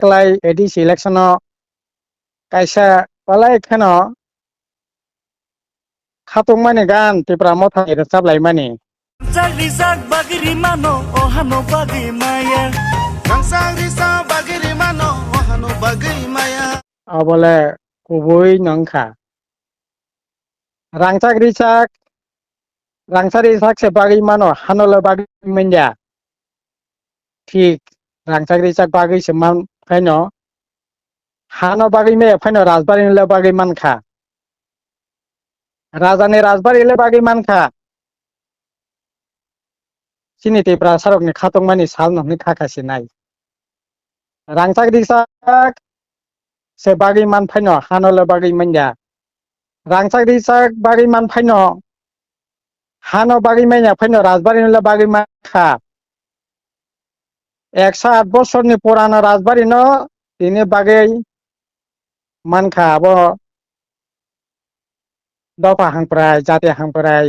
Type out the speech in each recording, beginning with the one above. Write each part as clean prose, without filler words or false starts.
Kelai edisi eleksiono kaisa palai kheno khatung mani gan tipra motha irasap lai mani. Rangsang risak bagiri mano ohano bagi maya. Rangsang risak bagiri mano ohano bagi maya. Abole kubui nongkha. Rangsak risak se bagi mano hanolo bagi menja. Tik rangsak risak bagi seman pheno hano bagi me pheno rajbari le bagi mankha. Rajani rajbari le bagi mankha. Sini tipra sarok ni khatung mani sal no ni khakasi nai. Rangsak risak se bagi man pheno hanolo bagi menja. Rangsak risak bagi man pheno hano bagi menya pheno rajbari le bagi mankha. 108 বছরনি পুরানো রাজবাড়ি ন তিনি বাগै মানখা abo dapa hangprai jati hangprai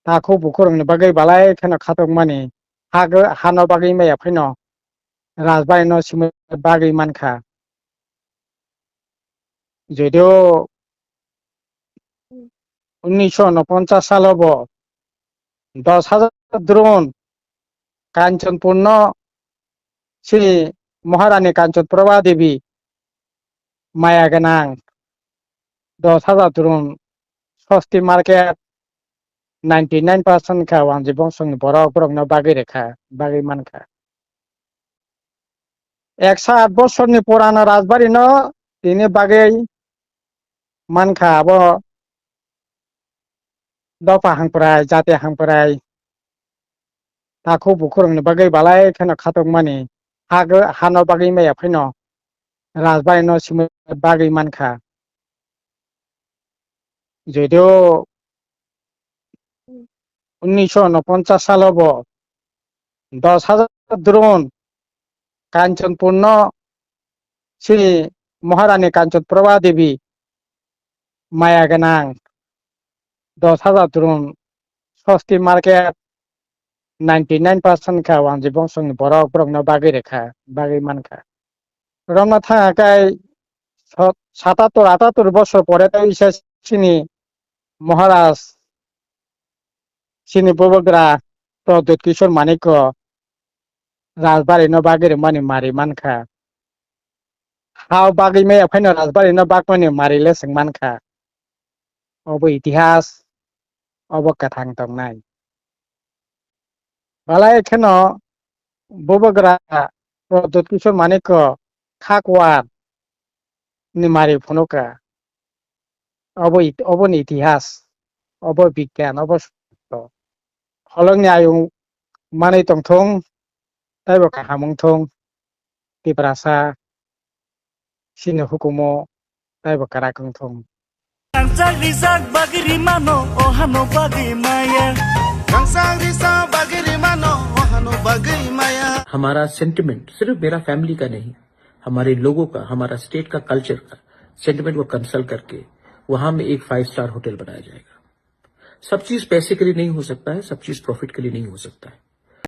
taku bukurungni bagai balai kheno khatok mani hago hano bagai meya pheno rajbari no simai bagai mankha যদিও 1949 সালবো 10,000 দ্রোণ কাঞ্চনপূর্ণ শ্রী মহারানী কাঞ্চনপ্রভা দেবী মায়া গোনাं 10,000 দ্রোণ সস্তি market 99% খা ওয়ানজি বংশনি বড় বরংনো বাগै রেখা বাগै মানখা 108 বছরনি পুরানো রাজবাড়ি ন তিনি বাগै মানখা abo dapa hangprai jati hangprai taku bukurungni bagai balai kheno khatok mani hago hano bagai meya pheno rajbari no simai bagai mankha যদিও 1949 সালবো 10,000 দ্রোণ কাঞ্চনপূর্ণ শ্রী মহারানী কাঞ্চনপ্রভা দেবী মায়া গোনাं 10,000 দ্রোণ সস্তি market 99% খা ওয়ানজি বংশনি বড় বরংনো বাগै রেখা বাগै মানখা রমনা থাকাই 77-78 বছর পরে তাই সিনি মহারাজ সিনি ববগ্রা প্রদ্যোৎ কিশোর মানিক্য রাজবাড়ি no বাগै mani mari mankha হাও বাগै meya pheno rajbari no bagmani marile singmankha obo itihas obo kathang tongnai balai kheno bobogrā Pradyot Kishore Manikya খাকওয়ার ni mari phonoka obo ni itihas obo bigyan obo holongni ayung manai tongthong taibo kahamung thong tiprasa sini hukumo taibo karakung thong Rangsang risak bagiri mano ohano bagi maya. Rangsang risak bagiri mano ohano bagi maya. हमारा sentiment सिर्फ मेरा family का नहीं, हमारे लोगों का, हमारा state का कल्चर का सेंटिमेंट को कंसल्ट करके वहां में एक 5 स्टार होटल बनाया जाएगा। सब चीज पैसे के लिए नहीं हो सकता है, सब चीज प्रॉफिट के लिए नहीं हो सकता है।